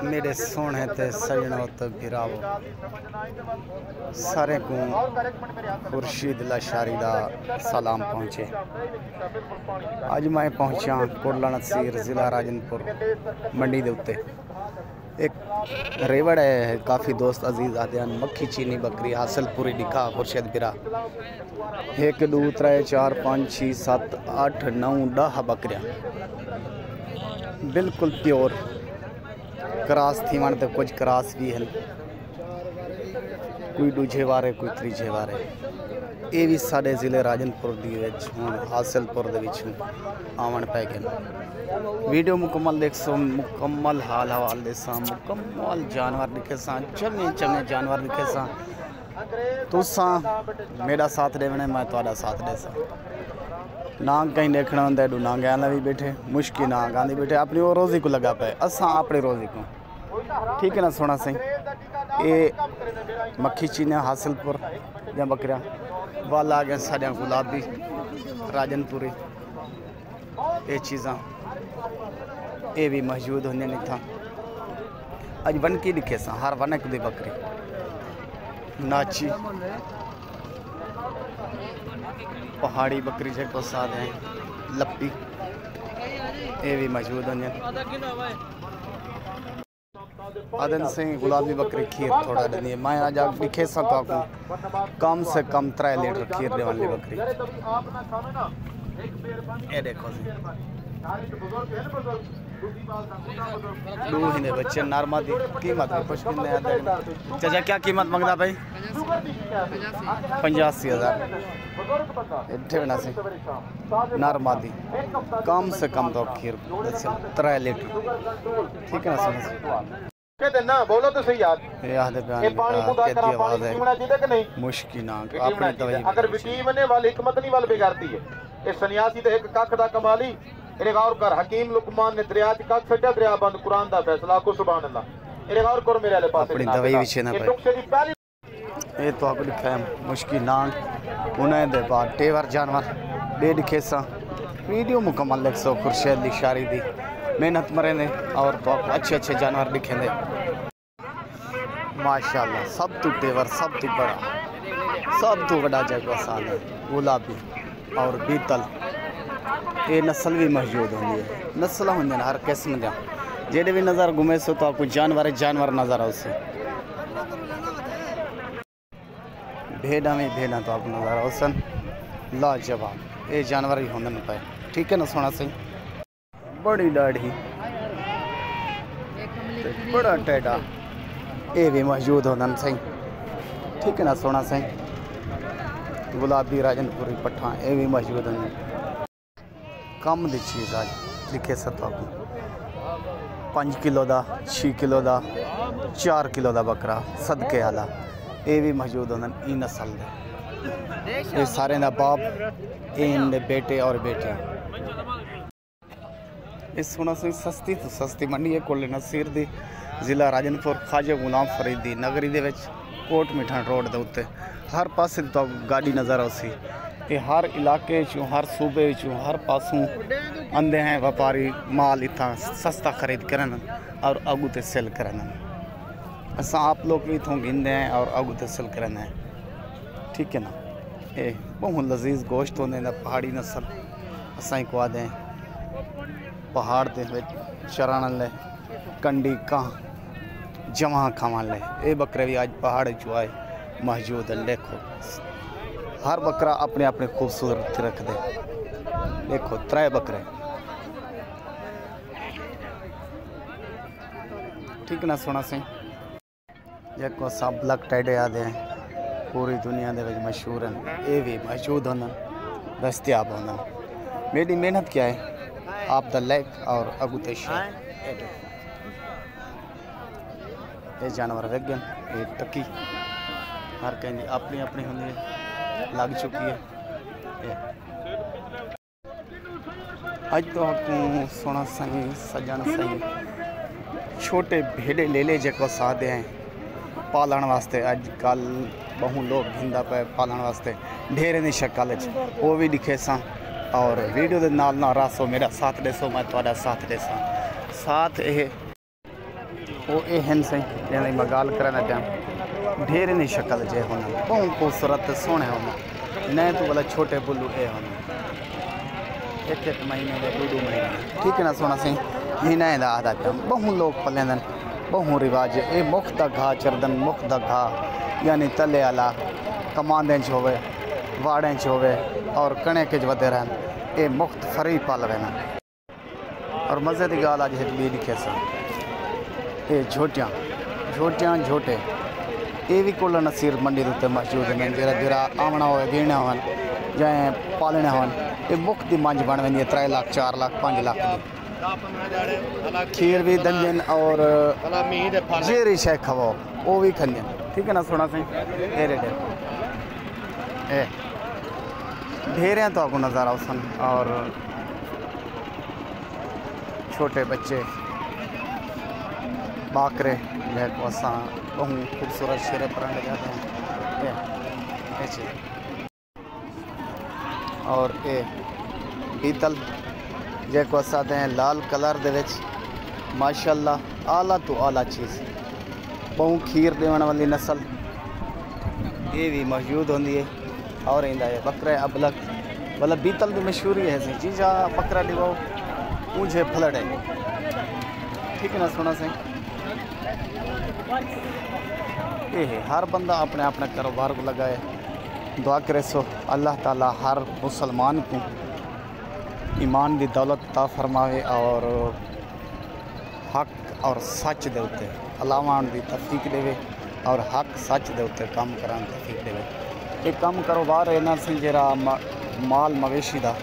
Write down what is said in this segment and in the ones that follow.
मेरे सोने ते सजनों ते भिरावो सारे को खुर्शीद लाशारी दा सलाम पहुँचे। अज मैं पहुँचा कोटला नसीर जिला राजनपुर मंडी दे उत्ते। एक रेवड़ है, काफ़ी दोस्त अजीज आते हैं। मक्खी चीनी बकरी हासिलपुरी दिखा खुर्शीद बिरा 1 2 3 4 5 6 7 8 9 10 बकरियाँ बिल्कुल प्योर क्रास थी वन तो कुछ क्रास भी है, कोई दूजे वारे कोई तीजे वारे। ये भी साढ़े जिले राजनपुर हासिलपुर आवन पै गए। वीडियो मुकम्मल देख सो, मुकम्मल हाल हवाल देसा, मुकम्मल जानवर दिखे सा, चंगे चंगे जानवर दिखे सा। तुसा मेरा साथ देवने, मैं तुहाडा साथ देसा। नांग कहीं देखना होंगे डू नांग आना भी बैठे, मुश्किल नांग आंदी बैठे, अपनी वो रोज़ी को लगा पे, असा अपनी रोज़ी को। ठीक है ना सोना सही। ये मक्खी चीनिया हासिलपुर या बकरिया वाल आ गए साढ़िया गुलाबी राजनपुरी। ये चीज़ा ये भी मौजूद होने नहीं था। अज बनकी दिखे सा, हर वनक दी बकरी नाची पहाड़ी बकरी जो साथ है लप्पी, ये भी मौजूद होने। आदन से गुलाबी बकरी खीर थोड़ा देनी है। मैं आज आप दिखे सा तो आपको कम से कम 3 लीटर खीर देने वाली बकरी। ये देखो दो ही बच्चे नारमा दी कीमत है कुछ भी नहीं। चाचा क्या कीमत मंगता भाई? 85,000 से नारमा दी कम से कम तो खीर 3 लीटर। ठीक है ना ना बोलो तो सही यार। मुश्किल अपने दवाई अगर विकीमने वाली हिकमत नहीं वाल बिगाड़ती है। इस सन्यासी तो एक कख दा कमाली इरे गौर कर। हकीम लुकमान ने दरिया च कख सड्या, दरिया बंद, कुरान दा फैसला को सुभान अल्लाह। इरे गौर कर मेरे वाले पास अपनी दवाई विच ना पे। ये तो आपको लिखा है मुश्किल नांग उन्हें दे बाद टेवर जानवर डेढ़ खेसा। वीडियो मुकम्मल देख सो खुर्शीद लाशारी दी मेहनत मरे ने और तो अच्छे अच्छे जानवर दिखे ने माशाल्लाह। सब तो टेवर सब तो बड़ा, सब तो बड़ा जगह साल है गुलाबी और बीतल। ये नस्ल भी मौजूद होंगी है, नस्ल होंगे हर किस्म का। जेडे भी नज़र घूमे सो तो आपको जानवर नज़र आओ से। भेड़ा में भेड़ा तो आपको नज़र आओ सन लाजवाब। ये जानवर ही होंगे पाए। ठीक है ना सोना सही। बड़ी दाढ़ी बड़ा टेढ़ा ये भी मौजूद होना सही। ठीक है ना सोना सही। गुलाबी राजनपुरी पट्ठा ये भी मौजूद होने। कम दी चीज़ आज लिखे सता को 5 किलो का 6 किलो का 4 किलो का बकरा सदके आला ये भी मौजूद होने। ई नस्ल दे ये सारे ना बाप इन बेटे और बेटियाँ। इस सोना से सस्ती तो सस्ती मंडी है कोटला नसीर दी जिला राजनपुर ख्वाजा गुलाम फरीद दी नगरी दे विच कोट मिठान रोड दे उत्ते। हर पासे तो गाड़ी नज़र आसी। ये हर इलाके चों हर सूबे चों हर पासों आंदे हैं व्यापारी माल इतना सस्ता खरीद करन और अगू ते सेल करन। असा आप लोग भी इतों गिनते हैं और अगू ते सेल करन है। ठीक है ना। ये बहुत लजीज गोश्त होने ना पहाड़ी नस्ल असा ही को आदे पहाड़ दे चरान ले कंडी कहाँ जमा खावन ले। ये बकरे भी आज पहाड़ चो आए मौजूद है। देखो हर बकरा अपने अपने खूबसूरती रख दे। देखो 3 बकरे। ठीक ना सोना सिंह जो सब ब्लैक टाइडे आते हैं पूरी दुनिया के मशहूर हैं। ये भी मौजूद होना दस्तियाब होना। मेरी मेहनत क्या है आप द लाइक और अगू ते शेयर। ये जानवर वेगन ये टकी हर कहीं अपनी अपनी होंगी लग चुकी है। अज तो आपको सोना सही सजन सही छोटे भेड़े ले ले जो सादे हैं पालन वास्ते। अजकल बहु लोग भिंदा पे पालन वास्ते ढेरे की शक्ल वो भी दिखे सा। और वीडियो के नाल ना रासो मेरा साथ देसो, मैं तुहाडा साथ देसा। साथ ये वो ये हैं सही जैसे मैं गाल करना टाइम ढेर नहीं शक्ल जे होना बहुत खूबसूरत सोने होना नहीं तो बोला छोटे बुल्लू ये होना एक महीने के 2 महीने ठीक है ना सोना सही महीना आधा टाइम बहु लोग पलेंदन बहु रिवाज ये मुख दा घा चरदन मुख दा घा यानी तले आला कमांदे च होवे वाड़े च होवे और कणे के वधे रहन ये मुख्त फरी पाल रहना और मज़े की गाल अज एक बी लिखे सा ये झोटियाँ झोटे ये भी कुल नसीर मंडी उत्ते मौजूद हैं जरा जरा आमना हो देना हो जाए पालने हो ये मुख्त की मंज बन वी 3 लाख 4 लाख 5 लाख की खीर भी दंजन और जेरी शह खवाओ वो भी खंजन ठीक है ना सोना सही ये रेट ए ढेर तो आपको नज़र आओ सन और छोटे बच्चे बाकरे जैको असा बहु खूबसूरत शेरे पढ़ने जाते हैं और ये पीतल जैको असा दें लाल कलर दे विच माशाअल्लाह आला तो आला चीज़ बहु खीर देने वाली नस्ल ये भी मौजूद होंगी है और इंदा है बकरे अबलक मतलब बीतल की मशहूरी है सी चीज़ा बकरा दिवो मुझे फलड़े ठीक है ना सोना से ये है हर बंदा अपने अपने कारोबार को लगाए दुआ करे सो अल्लाह ताला हर मुसलमान को ईमान की दौलत ता फरमावे और हक और सच दे उत्ते अलावान की तफीक देवे और हक सच दे उत्ते काम करान तफीक देवे एक काम कारोबार है ना सी जरा माल मवेशी का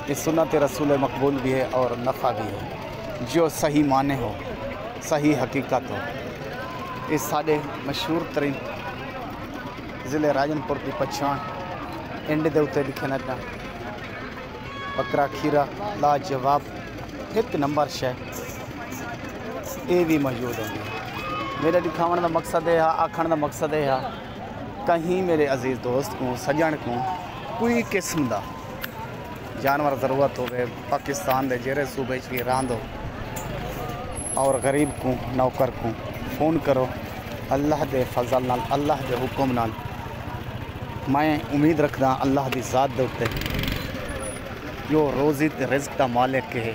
ये सुन्नत रसूल मकबूल भी है और नफ़ा भी है जो सही माने हो सही हकीकत हो इस साढ़े मशहूर तरीन ज़िले राजनपुर की पछाण एंड के उत्ते लिखे ना बकरा खीरा लाजवाब 1 नंबर शह ये भी मौजूद होंगी मेरे दिखाने का मकसद है आखण का मकसद है कहीं मेरे अजीज़ दोस्त को सजन को कोई किस्म का जानवर ज़रूरत हो पाकिस्तान के जेरे सूबे भी रांद हो और गरीब को नौकर को फ़ोन करो अल्लाह के फजल नाल अल्लाह के हुक्म नाल मैं उम्मीद रखदा अल्लाह की ज़ात दे उत्ते जो रोज़ी ते रिज़्क का मालिक है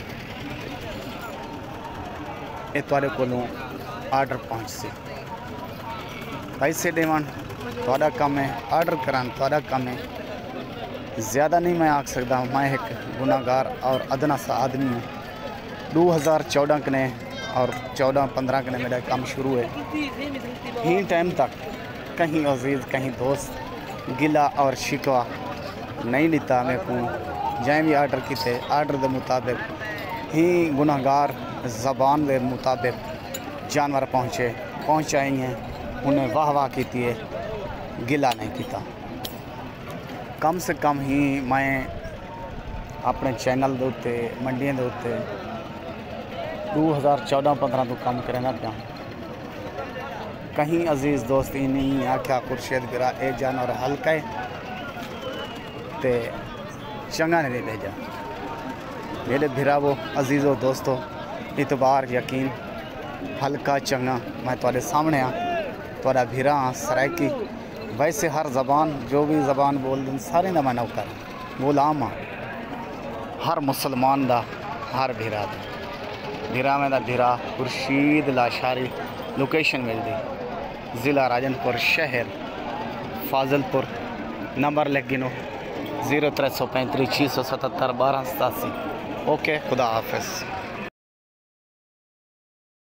ये तुहाडे कोलों आर्डर पहुँच से पैसे देवन तुहाडा काम है आर्डर करान तुहाडा काम है ज़्यादा नहीं मैं आख सकता मैं एक गुनाहगार और अदना सा आदमी हूँ 2014 कने और 14-15 कने मेरा काम शुरू है ही टाइम तक कहीं अजीज़ कहीं दोस्त गिला और शिकवा नहीं लिता मेरे को जैं भी आर्डर किए आर्डर के मुताबिक ही गुनाहगार ज़बान के मुताबिक जानवर पहुँचाई हैं उन्हें वाह वाह की है गिला नहीं किया कम से कम ही मैं अपने चैनल के उत्ते मंडियों के उत्ते 2014-15 तो काम करना पाया कहीं अजीज़ दोस्त ही नहीं आख्या खुर्शीद गिरा ए जानवर हल्का है ते चंगा नहीं भेजा मेरे भिरावो अजीज़ो दोस्तों इतबार यकीन हल्का चंगा मैं तुहाडे सामने तुहाडा भिरा सरायकी वैसे हर ज़बान जो भी ज़बान बोल दिन सारे ना मैं नौकर गुलाम हाँ हर मुसलमान दा हर भिरा भिरा में भिरा खुर्शीद लाशारी लोकेशन मिलती ज़िला राजनपुर शहर फाजलपुर नंबर लिख गिनो 0335 677 1287 ओके खुदा हाफिज़।